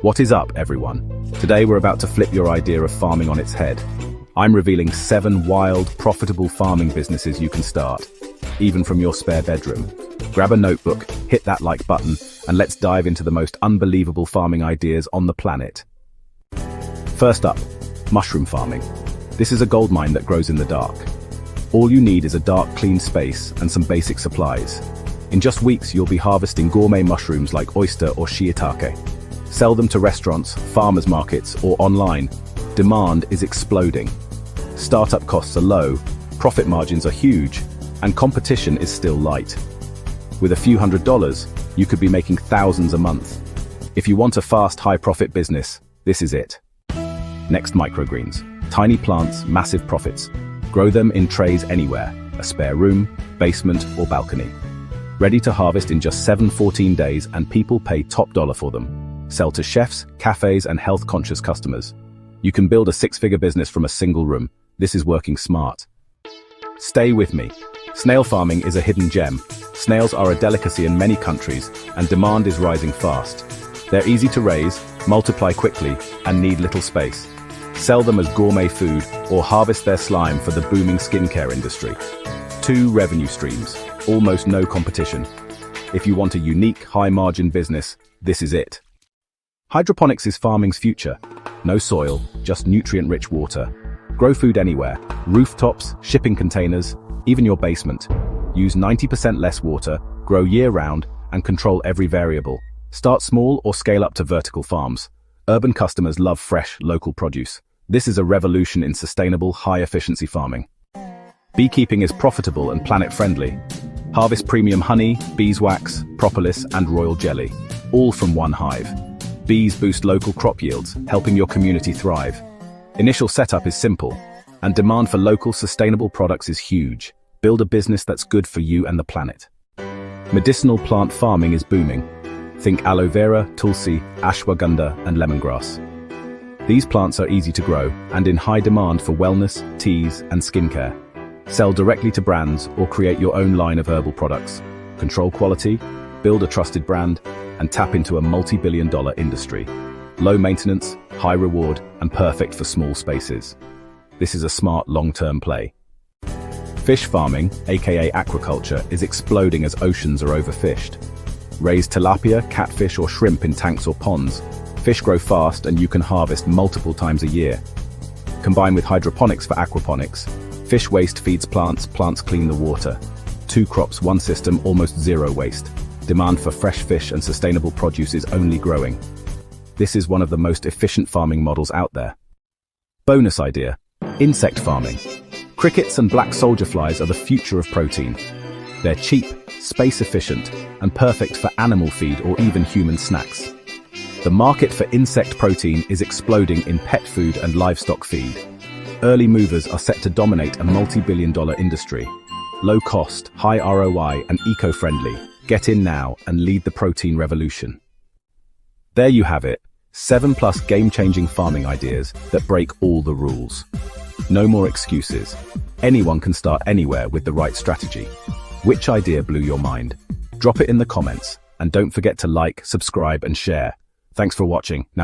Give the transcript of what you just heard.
What is up, everyone? Today we're about to flip your idea of farming on its head. I'm revealing 7 wild, profitable farming businesses you can start, even from your spare bedroom. Grab a notebook, hit that like button, and let's dive into the most unbelievable farming ideas on the planet. First up, mushroom farming. This is a goldmine that grows in the dark. All you need is a dark, clean space and some basic supplies. In just weeks, you'll be harvesting gourmet mushrooms like oyster or shiitake. Sell them to restaurants, farmers markets, or online. Demand is exploding. Startup costs are low, profit margins are huge, and competition is still light. With a few $100s, you could be making thousands a month. If you want a fast, high-profit business, this is it. Next, microgreens. Tiny plants, massive profits. Grow them in trays anywhere, a spare room, basement, or balcony. Ready to harvest in just 7-14 days, and people pay top dollar for them. Sell to chefs, cafes, and health-conscious customers. You can build a 6-figure business from a single room. This is working smart. Stay with me. Snail farming is a hidden gem. Snails are a delicacy in many countries, and demand is rising fast. They're easy to raise, multiply quickly, and need little space. Sell them as gourmet food or harvest their slime for the booming skincare industry. 2 revenue streams, almost no competition. If you want a unique, high-margin business, this is it. Hydroponics is farming's future. No soil, just nutrient-rich water. Grow food anywhere, rooftops, shipping containers, even your basement. Use 90% less water, grow year-round, and control every variable. Start small or scale up to vertical farms. Urban customers love fresh, local produce. This is a revolution in sustainable, high-efficiency farming. Beekeeping is profitable and planet-friendly. Harvest premium honey, beeswax, propolis, and royal jelly, all from one hive. Bees boost local crop yields, helping your community thrive. Initial setup is simple, and demand for local, sustainable products is huge. Build a business that's good for you and the planet. Medicinal plant farming is booming. Think aloe vera, tulsi, ashwagandha, and lemongrass. These plants are easy to grow and in high demand for wellness, teas, and skincare. Sell directly to brands or create your own line of herbal products. Control quality, build a trusted brand, and tap into a multi-billion-dollar industry. Low maintenance, high reward, and perfect for small spaces. This is a smart long-term play. Fish farming, aka aquaculture, is exploding as oceans are overfished. Raise tilapia, catfish, or shrimp in tanks or ponds. Fish grow fast and you can harvest multiple times a year. Combine with hydroponics for aquaponics. Fish waste feeds plants, plants clean the water. 2 crops, 1 system, almost zero waste. Demand for fresh fish and sustainable produce is only growing. This is one of the most efficient farming models out there. Bonus idea: insect farming. Crickets and black soldier flies are the future of protein. They're cheap, space-efficient, and perfect for animal feed or even human snacks. The market for insect protein is exploding in pet food and livestock feed. Early movers are set to dominate a multi-billion-dollar industry. Low cost, high ROI, and eco-friendly. Get in now and lead the protein revolution. There you have it, 7+ game-changing farming ideas that break all the rules. No more excuses. Anyone can start anywhere with the right strategy. Which idea blew your mind? Drop it in the comments, and don't forget to like, subscribe, and share. Thanks for watching. Now